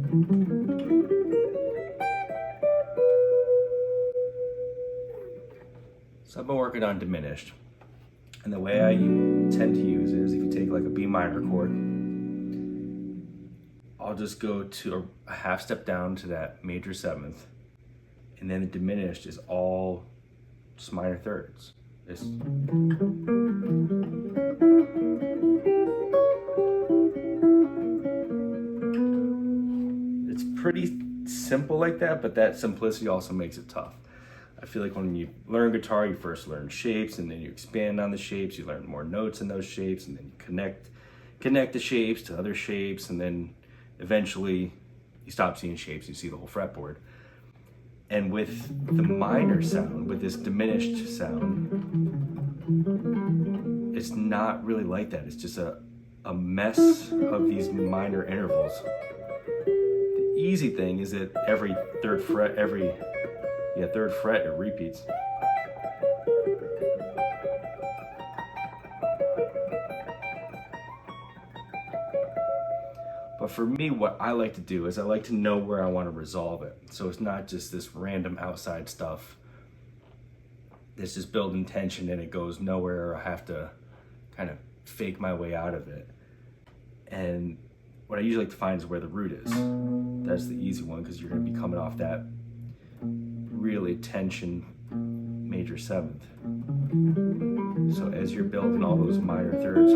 So I've been working on Diminished. And the way I tend to use it is if you take like a B minor chord, I'll just go to a half step down to that major seventh, and then the Diminished is all just minor thirds. It's pretty simple like that, but that simplicity also makes it tough. I feel like when you learn guitar, you first learn shapes, and then you expand on the shapes, you learn more notes in those shapes, and then you connect the shapes to other shapes, and then eventually you stop seeing shapes, you see the whole fretboard. And with the minor sound, with this diminished sound, it's not really like that. It's just a mess of these minor intervals. The easy thing is that every third fret, third fret, it repeats. But for me, what I like to do is I like to know where I want to resolve it. So it's not just this random outside stuff that's just building tension and it goes nowhere, or I have to kind of fake my way out of it. And what I usually like to find is where the root is. That's the easy one, because you're going to be coming off that really tension major seventh. So as you're building all those minor thirds,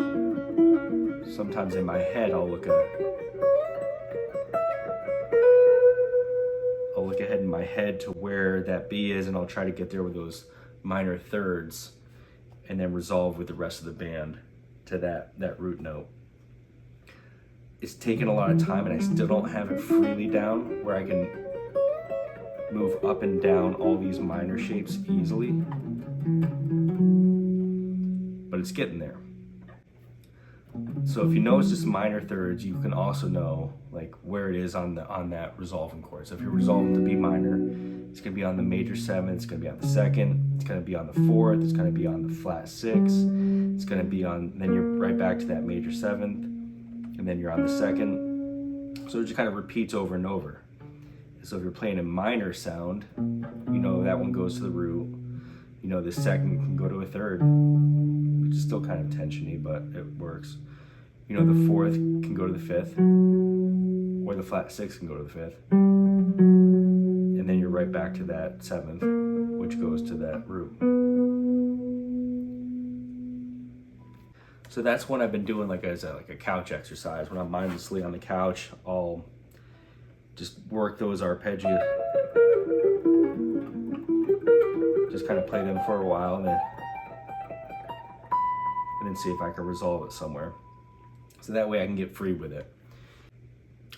sometimes in my head I'll look ahead in my head to where that B is, and I'll try to get there with those minor thirds, and then resolve with the rest of the band to that root note. It's taken a lot of time, and I still don't have it freely down where I can move up and down all these minor shapes easily, but it's getting there. So if you know it's just minor thirds, you can also know like where it is on that resolving chord. So if you're resolving to B minor, it's going to be on the major seventh, it's going to be on the second, it's going to be on the fourth, it's going to be on the flat six, it's going to be on, then you're right back to that major seventh, and then you're on the second. So it just kind of repeats over and over. So if you're playing a minor sound, you know that one goes to the root. You know the second can go to a third, which is still kind of tensiony, but it works. You know the fourth can go to the fifth, or the flat six can go to the fifth. And then you're right back to that seventh, which goes to that root. So that's when I've been doing like as a couch exercise. When I'm mindlessly on the couch, I'll just work those arpeggios, just kind of play them for a while, and then see if I can resolve it somewhere. So that way I can get free with it.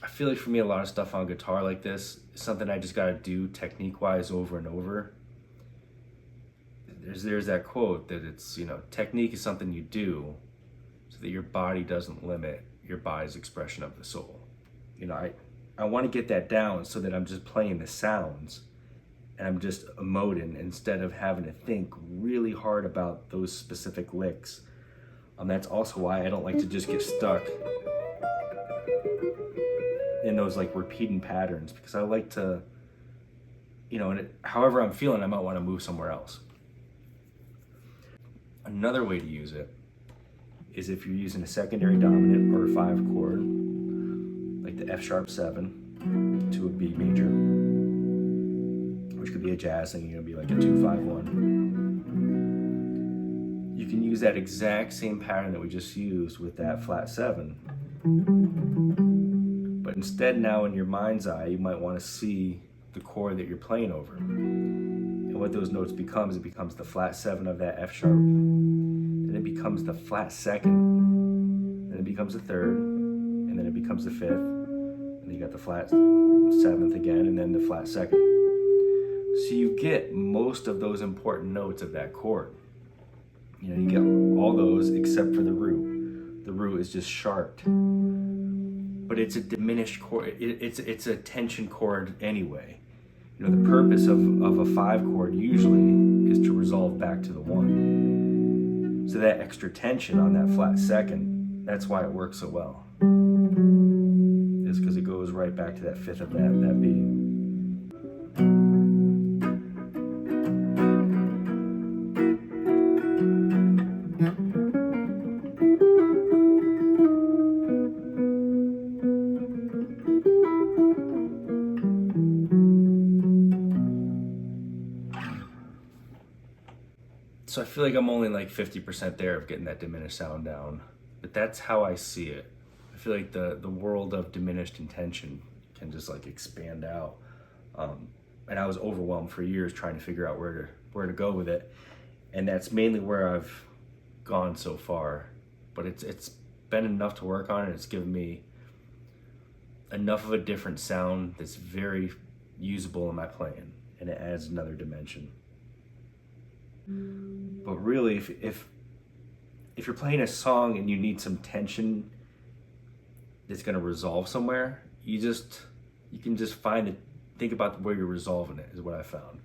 I feel like for me, a lot of stuff on guitar like this is something I just gotta do technique-wise over and over. There's that quote that it's, technique is something you do so that your body doesn't limit your body's expression of the soul. I want to get that down so that I'm just playing the sounds and I'm just emoting instead of having to think really hard about those specific licks. That's also why I don't like to just get stuck in those like repeating patterns, because I like to, however I'm feeling, I might want to move somewhere else. Another way to use it is if you're using a secondary dominant or a 5 chord, like the F sharp 7 to a B major, which could be a jazz thing, be like a 2-5-1. You can use that exact same pattern that we just used with that flat 7. But instead, now in your mind's eye, you might want to see the chord that you're playing over. And what those notes becomes, it becomes the flat 7 of that F sharp, and it becomes the flat 2nd, and it becomes the 3rd, and then it becomes the 5th, and then you got the flat 7th again, and then the flat 2nd. So you get most of those important notes of that chord. You get all those except for the root. The root is just sharped. But it's a diminished chord. It's a tension chord anyway. The purpose of a 5 chord usually is to resolve back to the 1. So that extra tension on that flat 2nd, that's why it works so well. Is because it goes goes right back to that fifth of that B. So I feel like I'm only like 50% there of getting that diminished sound down, but that's how I see it. I feel like the world of diminished intention can just like expand out. And I was overwhelmed for years trying to figure out where to go with it. And that's mainly where I've gone so far, but it's been enough to work on, and it's given me enough of a different sound that's very usable in my playing, and it adds another dimension. But really, if you're playing a song and you need some tension that's going to resolve somewhere, you can just think about where you're resolving it, is what I found.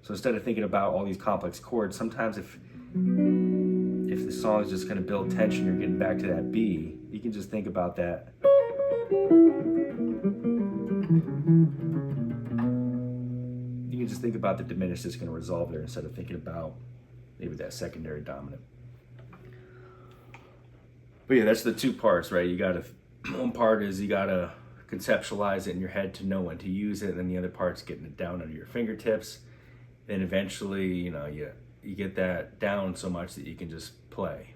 So instead of thinking about all these complex chords, sometimes if the song is just going to build tension, you're getting back to that B, you can just think about that. You can just think about the diminished that's going to resolve there, instead of thinking about maybe that secondary dominant. But yeah, that's the two parts, right? One part is you gotta conceptualize it in your head to know when to use it, and then the other part's getting it down under your fingertips. Then eventually, you get that down so much that you can just play.